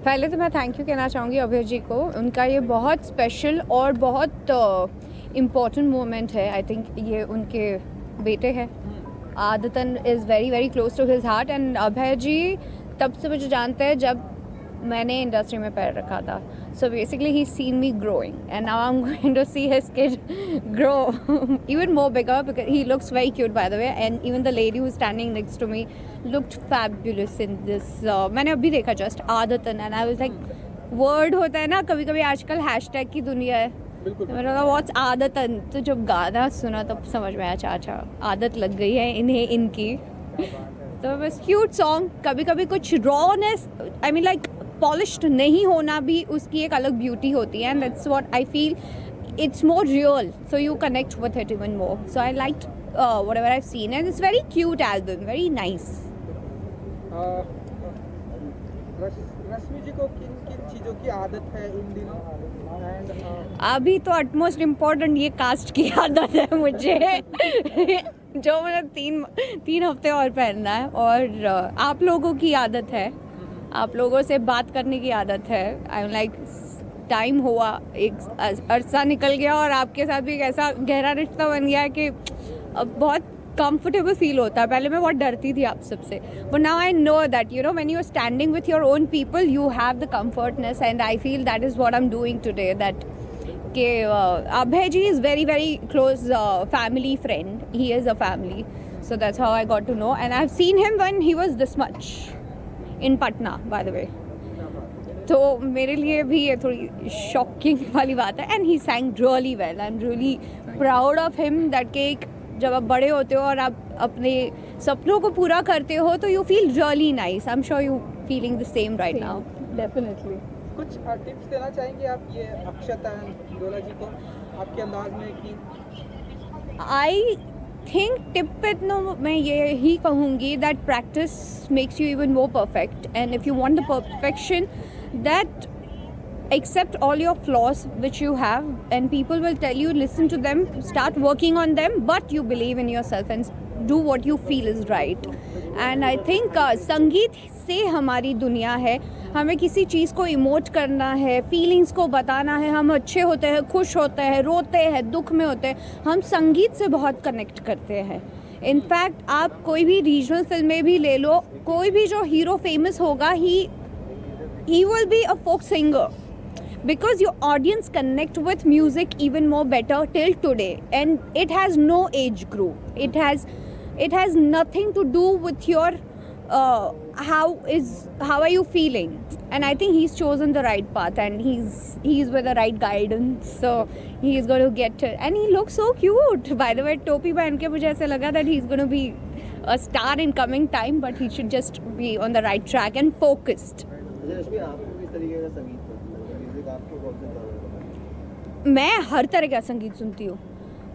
पहले तो मैं थैंक यू कहना चाहूँगी अभय जी को. उनका ये बहुत स्पेशल और बहुत इम्पोर्टेंट मोमेंट है. आई थिंक ये उनके बेटे हैं. Aadatan is very very close to his heart. And Abhay ji तब से मुझे जानते हैं जब मैंने इंडस्ट्री में पैर रखा था. So basically he's seen me growing and now I'm going to see his kid grow even more bigger because he looks very cute by the way, and even the lady who's standing next to me looked fabulous in this. मैंने अभी देखा just आदतन and I was like word होता है ना कभी कभी आजकल हैशटैग की दुनिया है. मैंने कहा व्हाट्स आदतन. तो जब गाना सुना तब समझ में आया चाचा आदत लग गई है इन्हें इनकी. तो बस क्यूट सॉन्ग. कभी कभी कुछ rawness I mean like polished नहीं होना भी उसकी एक अलग ब्यूटी होती है. And that's what I feel. It's more real so you connect with it even more. So I liked whatever I have seen and it's very cute album. Very nice. Rashmi ji को किन किन चीज़ों की आदत है इन दिनों? अभी तो अटमोस्ट इम्पोर्टेंट ये कास्ट की आदत है मुझे जो मुझे तीन हफ्ते और पहनना है. और आप लोगों की आदत है. आप लोगों से बात करने की आदत है. आई एम लाइक टाइम हुआ एक अरसा निकल गया और आपके साथ भी एक ऐसा गहरा रिश्ता बन गया है कि अब बहुत कंफर्टेबल फील होता है. पहले मैं बहुत डरती थी आप सबसे but now I know that you know when you are standing with your own people you have the comfortness. And I feel that is what I am doing today. That के Abhay ji is very very close family friend. He is a family. So that's how I got to know. And I have seen him when he was this much in Patna by the way. तो मेरे लिए भी ये थोड़ी shocking वाली बात है. And he सैंग really well. I am really proud of him that के जब आप बड़े होते हो और आप अपने सपनों को पूरा करते हो तो you feel really nice. I am sure you feeling the same right now. Definitely. कुछ टिप्स देना चाहेंगे आप ये अक्षता हिंडोला जी को आपके अंदाज में कि? आई थिंक टिप पे तो मैं ये ही कहूँगी that practice makes you even more perfect. And if you want the perfection that accept all your flaws which you have and people will tell you listen to them, start working on them, but you believe in yourself and do what you feel is right. And I think संगीत से हमारी दुनिया है. हमें किसी चीज़ को emote करना है, फीलिंग्स को बताना है. हम अच्छे होते हैं, खुश होते हैं, रोते हैं, दुख में होते हैं. हम संगीत से बहुत कनेक्ट करते हैं. इनफैक्ट आप कोई भी रीजनल फिल्में भी ले लो, कोई भी जो हीरो फेमस होगा he will be a folk singer because your audience connect with music even more better till today. And it has no age group. It has nothing to do with your how are you feeling. And I think he's chosen the right path and he's with the right guidance, so he's going to get it. And he looks so cute by the way. टोपी पहन के मुझे ऐसा लगा that he's going to be a star in coming time, but he should just be on the right track and focused. मैं हर तरह का संगीत सुनती हूँ.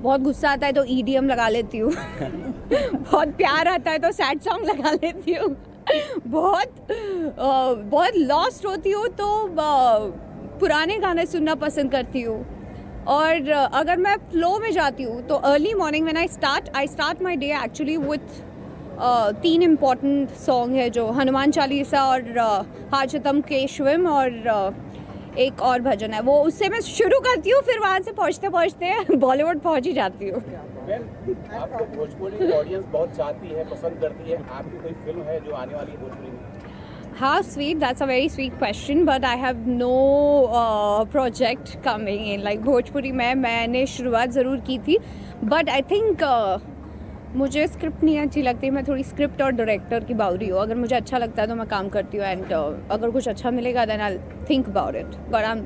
बहुत गुस्सा आता है तो EDM लगा लेती हूँ बहुत प्यार आता है तो सैड सॉन्ग लगा लेती हूँ. बहुत लॉस्ट होती हूँ तो पुराने गाने सुनना पसंद करती हूँ. और अगर मैं फ्लो में जाती हूँ तो early morning when I start my day actually with 3 important song है जो हनुमान चालीसा और हाजतम केशवम और एक और भजन है. वो उससे मैं शुरू करती हूँ फिर वहाँ से पहुँचते बॉलीवुड पहुँच ही जाती हूँ. आपको भोजपुरी ऑडियंस बहुत चाहती है, पसंद करती है. आपकी कोई फिल्म है जो आने वाली है भोजपुरी में? How sweet, that's a very sweet question, but I have no project coming in. Like Bhojpuri में मैंने शुरुआत ज़रूर की थी but I think मुझे स्क्रिप्ट नहीं अच्छी लगती. मैं थोड़ी स्क्रिप्ट और डायरेक्टर की बाउरी हूँ. अगर मुझे अच्छा लगता है तो मैं काम करती हूँ एंड अगर कुछ अच्छा मिलेगा then I think about it. But I am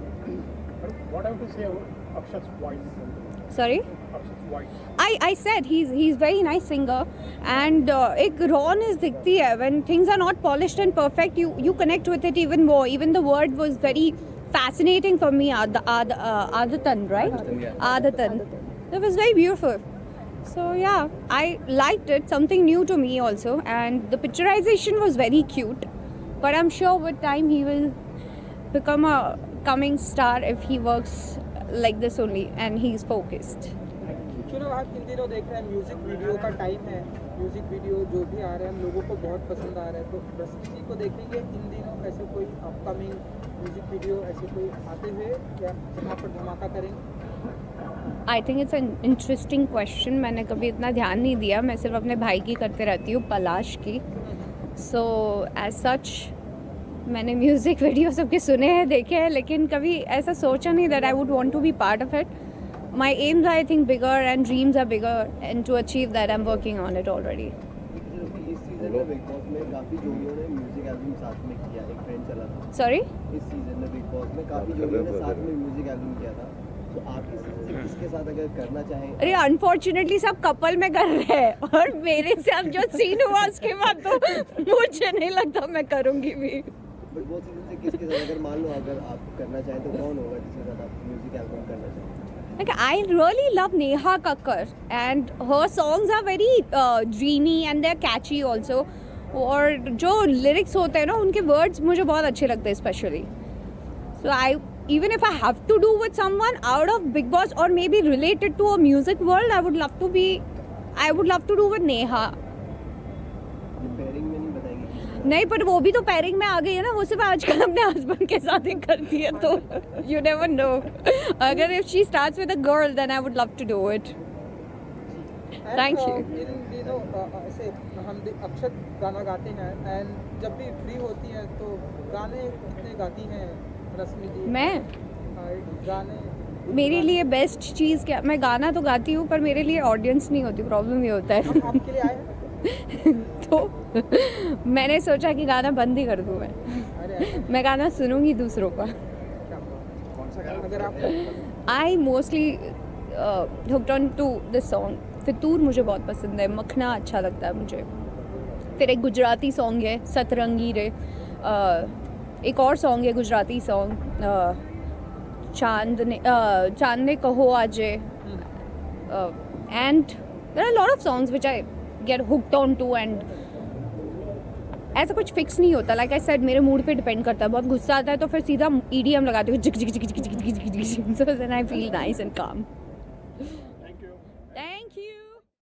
sorry I said he's very nice singer and एक rawness दिखती है when things are not polished and perfect. You connect with it even more. Even the word was very fascinating for me. Adatan, right? Adatan. It was very beautiful. So yeah, I liked it. Something new to me also, and the picturization was very cute. But I'm sure with time he will become a coming star if he works like this only and he's focused. चलो आप इन दिनों देख रहे हैं music video का time है music video जो भी आ रहे हैं हम लोगों को बहुत पसंद आ रहा है, तो रश्मि जी को देखेंगे इन दिनों ऐसे कोई अपकमिंग म्यूजिक वीडियो ऐसे कोई आते हुए या जहाँ पर धमाका करेंगे? I think it's an interesting question. मैंने कभी इतना ध्यान नहीं दिया. मैं सिर्फ अपने भाई की करते रहती हूँ, पलाश की. सो एज सच मैंने म्यूज़िक वीडियो सबके सुने हैं, देखे हैं, लेकिन कभी ऐसा सोचा नहीं that I would want to be part of it. My aims I think bigger and dreams are bigger, and to achieve that I am working on it already. इस सीजन में बिग बॉस में काफी जोड़ियों ने म्यूजिक एल्बम साथ में किया, एक trend चला था. सॉरी. इस सीजन में बिग बॉस में काफी जोड़ियों ने साथ में म्यूजिक एल्बम किया था, तो आप इस सीजन से किसके साथ अगर करना चाहें? अरे अनफॉर्चुनेटली सब कपल में कर रहे हैं, और मेरे से अब जो सीन हुआ उसके बाद तो मुझे नहीं लगता मैं करूँगी भी. बिग बॉस सीजन से किसके साथ अगर मान लो अगर आप करना चाहें तो कौन होगा जिसके साथ आप म्यूजिक एल्बम करना चाहें? Like I really love Neha Kakkar, and her songs are very dreamy and they're catchy also. और जो lyrics होते हैं ना, उनके words मुझे बहुत अच्छे लगते हैं especially. So even if I have to do with someone out of Big Boss or maybe related to a music world, I would love to do with Neha. ये पेयरिंग में नहीं बताएंगे किसके नहीं, पर वो भी तो पैरिंग में आ गई है ना. वो सिर्फ आजकल अपने हस्बैंड के साथ ही करती है, तो यू नेवर नो. अगर if she starts with a girl then I would love to do it. Thank you. इन दिनों ऐसे हम अक्षत गाना गाते हैं, एंड जब भी फ्री होती हैं तो गाने कितने गाती हैं रश्मि जी? मैं गाने मेरे लिए बेस्ट चीज़ क्या, मैं गाना तो गाती हूँ पर मेरे लिए ऑडियंस नहीं होती. प्रॉब्लम ये होता है. हम आपके लिए आए हैं. तो मैंने सोचा कि गाना बंद ही कर दूँ. अरे मैं गाना सुनूंगी दूसरों का. कौन सा गाना अगर आप I mostly hooked on to this song. Fitoor मुझे बहुत पसंद है. मखना अच्छा लगता है मुझे. फिर एक गुजराती सॉन्ग है सतरंगी रे. एक और सॉन्ग है गुजराती सॉन्ग, चांद ने कहो आजे. And there are lot of songs which I get hooked on to, and ऐसा कुछ फिक्स नहीं होता. लाइक आई सेड, मेरे मूड पे डिपेंड करता है. बहुत गुस्सा आता है तो फिर सीधा EDM लगाती हूँ, जिक जिक जिक जिक जिक जिक जिक, so then I feel nice and काम.